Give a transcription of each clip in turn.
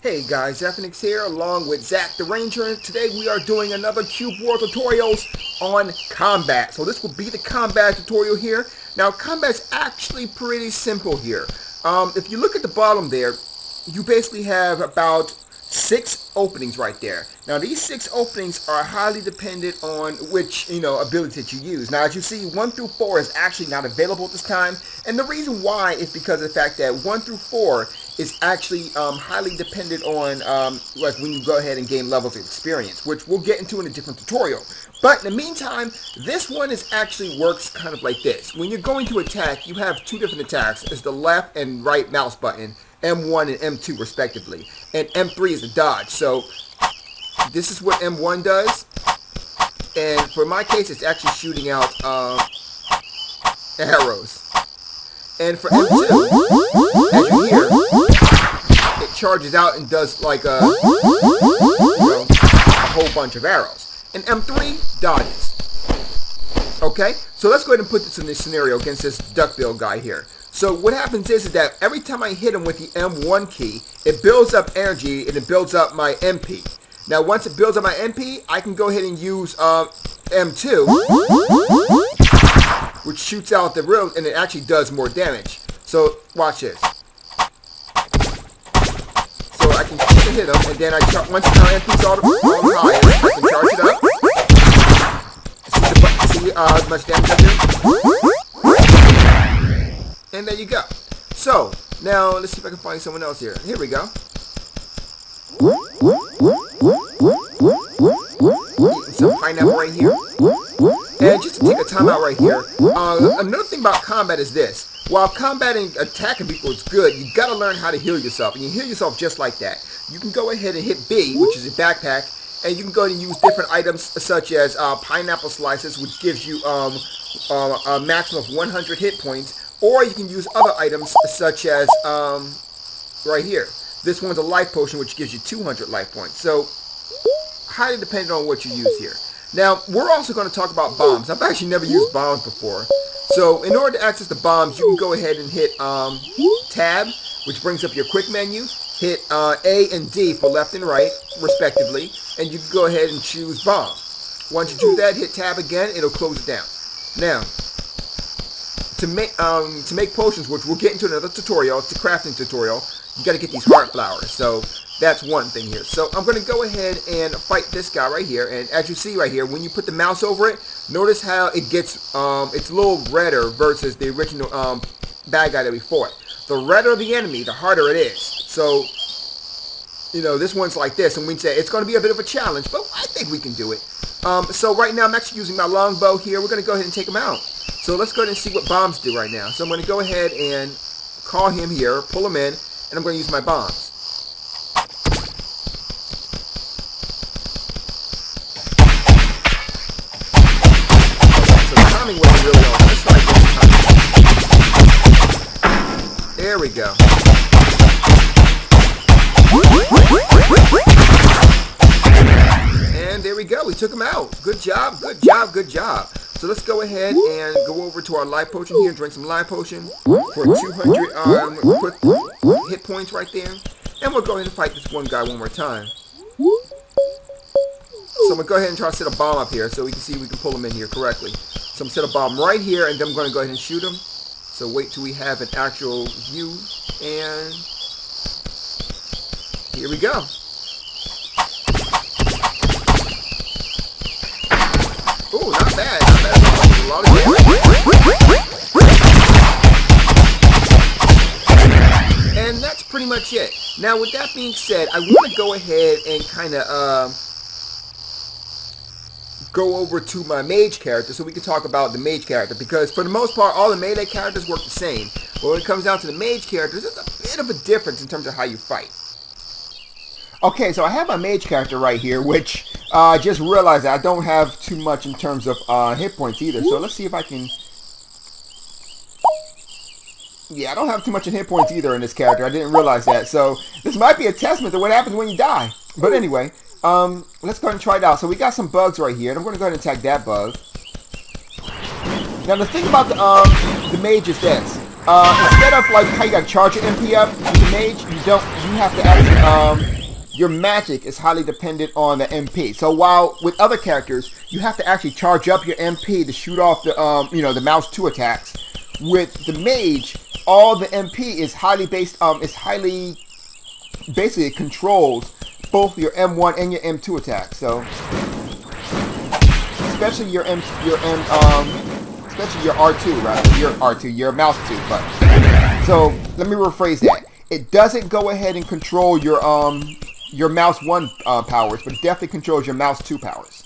Hey guys, Ephenix here along with Zach the Ranger, and today we are doing another Cubeworld tutorials on combat. So this will be the combat tutorial here. Now combat's actually pretty simple here. If you look at the bottom there, you basically have about 6 openings right there. Now these 6 openings are highly dependent on which ability that you use. Now as you see, 1 through 4 is actually not available at this time, and the reason why is because of the fact that 1 through 4 is actually highly dependent on like when you go ahead and gain levels of experience, which we'll get into in a different tutorial. But in the meantime, this one actually works kind of like this. When you're going to attack, you have 2 different attacks. It's the left and right mouse button, M1 and M2 respectively, and M3 is a dodge. So this is what M1 does, and for my case it's actually shooting out arrows. And for M2, as you hear, it charges out and does like a whole bunch of arrows. And M3 dodges. Okay, so let's go ahead and put this in this scenario against this duckbill guy here. So what happens is that every time I hit him with the M1 key, it builds up energy and it builds up my MP. Now once it builds up my MP, I can go ahead and use M2, which shoots out the real, and it actually does more damage. So watch this. So I can hit him, and then once my MP's all high, I can charge it up. See how much damage I do? And there you go. So now let's see if I can find someone else here. Here we go. Eating some pineapple right here. And just to take a time out right here, another thing about combat is this. While combating attacking people is good, you gotta learn how to heal yourself. And you heal yourself just like that. You can go ahead and hit B, which is a backpack, and you can go ahead and use different items such as pineapple slices, which gives you a maximum of 100 hit points. Or you can use other items such as right here. This one's a life potion, which gives you 200 life points. So highly dependent on what you use here. Now we're also going to talk about bombs. I've actually never used bombs before. So in order to access the bombs, you can go ahead and hit tab, which brings up your quick menu. Hit A and D for left and right, respectively, and you can go ahead and choose bomb. Once you do that, hit tab again. It'll close it down. Now, to make potions, which we'll get into another tutorial, it's a crafting tutorial, you got to get these heart flowers. So that's one thing here. So I'm going to go ahead and fight this guy right here. And as you see right here, when you put the mouse over it, notice how it gets it's a little redder versus the original bad guy that we fought. The redder the enemy, the harder it is. So this one's like this, and we say it's going to be a bit of a challenge, but I think we can do it. So right now I'm actually using my longbow here. We're going to go ahead and take him out. So let's go ahead and see what bombs do right now. So I'm going to go ahead and call him here, pull him in, and I'm going to use my bombs. So the timing wasn't really on. Let's try this time. There we go. And there we go. We took him out. Good job, good job, good job. So let's go ahead and go over to our life potion here, drink some life potion for 200 quick hit points right there. And we'll go ahead and fight this one guy one more time. So I'm going to go ahead and try to set a bomb up here so we can see if we can pull him in here correctly. So I'm going to set a bomb right here, and then I'm going to go ahead and shoot him. So wait till we have an actual view, and here we go. Oh, not bad. Not bad at all. A lot of damage. And that's pretty much it. Now, with that being said, I want to go ahead and kind of go over to my mage character so we can talk about the mage character, because for the most part all the melee characters work the same, but when it comes down to the mage characters, there's a bit of a difference in terms of how you fight. Okay, so I have my mage character right here, which I just realized that I don't have too much in terms of hit points either. So let's see if I can. Yeah, I don't have too much in hit points either in this character. I didn't realize that. So this might be a testament to what happens when you die. But anyway, let's go ahead and try it out. So we got some bugs right here, and I'm going to go ahead and attack that bug. Now the thing about the mage is this. Instead of like how you got to charge your MP up with the mage, you have to actually, your magic is highly dependent on the MP. So while with other characters, you have to actually charge up your MP to shoot off the, the mouse 2 attacks. With the mage, all the MP is highly based, basically it controls both your M1 and your M2 attacks. So, especially especially your R2, rather, your mouse 2 button. So let me rephrase that. It doesn't go ahead and control your mouse 1 powers, but it definitely controls your mouse 2 powers.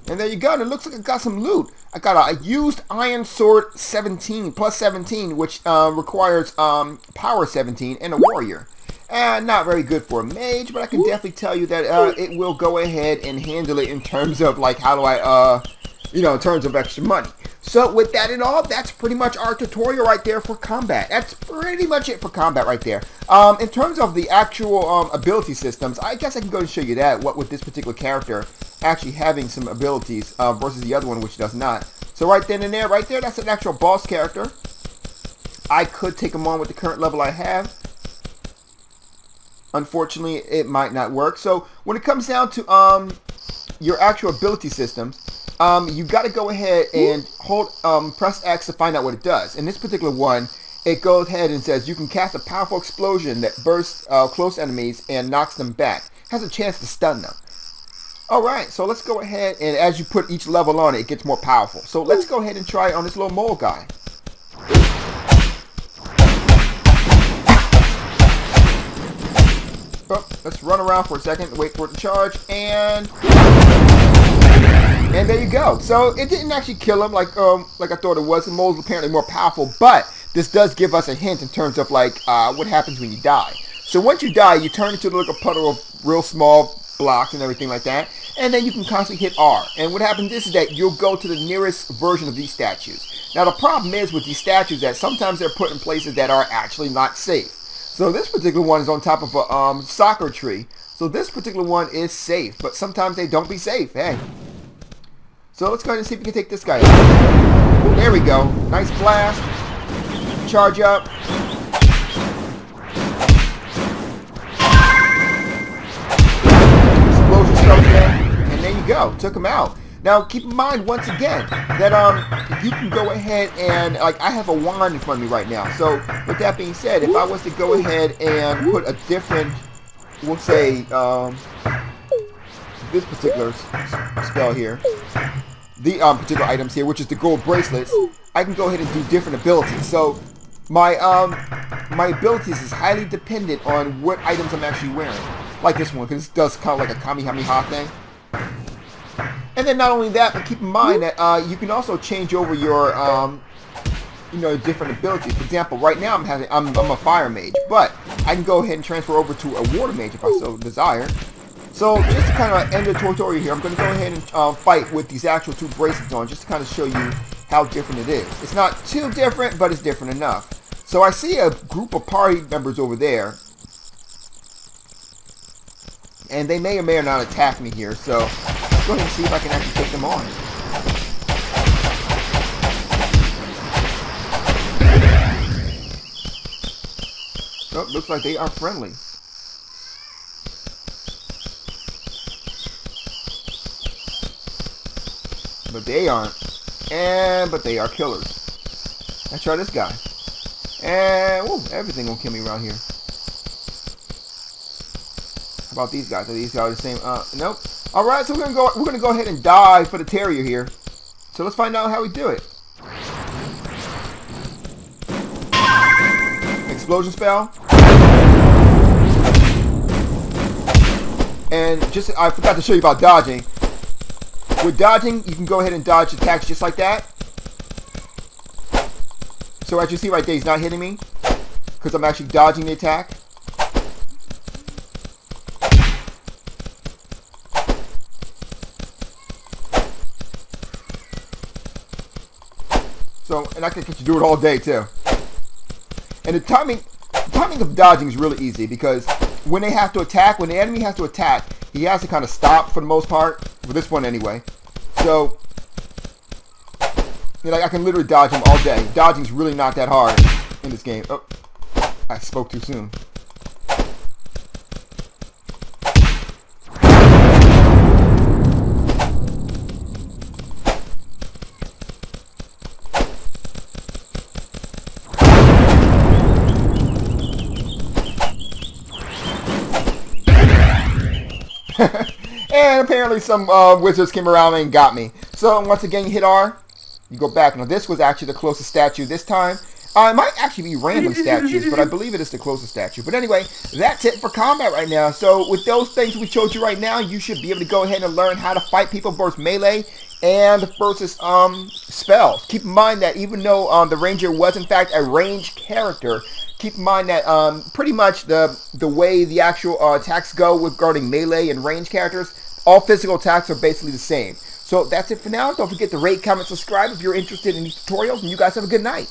And there you go. And it looks like I got some loot. I got a used Iron Sword 17, plus 17, which requires power 17, and a warrior. And not very good for a mage, but I can definitely tell you that it will go ahead and handle it in terms of like how do I, in terms of extra money. So with that and all, that's pretty much our tutorial right there for combat. That's pretty much it for combat right there. In terms of the actual ability systems, I guess I can go and show you that, what with this particular character actually having some abilities versus the other one which does not. So right then and there, that's an actual boss character. I could take him on with the current level I have. Unfortunately, it might not work. So when it comes down to your actual ability systems, you got to go ahead and hold press X to find out what it does. In this particular one, it goes ahead and says you can cast a powerful explosion that bursts close enemies and knocks them back. Has a chance to stun them. Alright, so let's go ahead, and as you put each level on it, it gets more powerful. So let's go ahead and try it on this little mole guy. Oh, let's run around for a second, wait for it to charge, and there you go. So it didn't actually kill him like I thought it was. The mole's apparently more powerful, but this does give us a hint in terms of like what happens when you die. So once you die, you turn into like a puddle of real small blocks and everything like that, and then you can constantly hit R. And what happens is that you'll go to the nearest version of these statues. Now the problem is with these statues that sometimes they're put in places that are actually not safe. So this particular one is on top of a soccer tree. So this particular one is safe, but sometimes they don't be safe. Hey. So let's go ahead and see if we can take this guy out. There we go. Nice blast. Charge up. Explosion stuff there. And there you go. Took him out. Now keep in mind once again that you can go ahead and like I have a wand in front of me right now. So with that being said, if I was to go ahead and put a different, we'll say this particular spell here, the particular items here, which is the gold bracelets, I can go ahead and do different abilities. So my abilities is highly dependent on what items I'm actually wearing. Like this one, because it does kind of like a Kamehameha thing. And then not only that, but keep in mind that you can also change over your different abilities. For example, right now I'm a fire mage, but I can go ahead and transfer over to a water mage if I so desire. So just to kind of end the tutorial here, I'm going to go ahead and fight with these actual two bracelets on, just to kind of show you how different it is. It's not too different, but it's different enough. So I see a group of party members over there, and they may or may not attack me here. So let's go ahead and see if I can actually take them on. Oh, looks like they are friendly. But they aren't. But they are killers. Let's try this guy. And whoa, everything gonna kill me around here. How about these guys? Are these guys the same? Nope. All right, so we're gonna go ahead and dive for the terrier here. So let's find out how we do it. Explosion spell. And I forgot to show you about dodging. With dodging, you can go ahead and dodge attacks just like that. So as you see right there, he's not hitting me because I'm actually dodging the attack. So, and I can do it all day too. And the timing of dodging is really easy because when they have to attack, when the enemy has to attack, he has to kind of stop for the most part, for this one anyway. So, like, I can literally dodge him all day. Dodging's really not that hard in this game. Oh, I spoke too soon. And apparently some wizards came around and got me. So once again, you hit R, you go back. Now this was actually the closest statue this time. It might actually be random statues, but I believe it is the closest statue. But anyway, that's it for combat right now. So with those things we showed you right now, you should be able to go ahead and learn how to fight people versus melee and versus spells. Keep in mind that even though the ranger was in fact a ranged character, keep in mind that pretty much the way the actual attacks go regarding melee and ranged characters, all physical attacks are basically the same. So that's it for now. Don't forget to rate, comment, subscribe if you're interested in these tutorials, and you guys have a good night.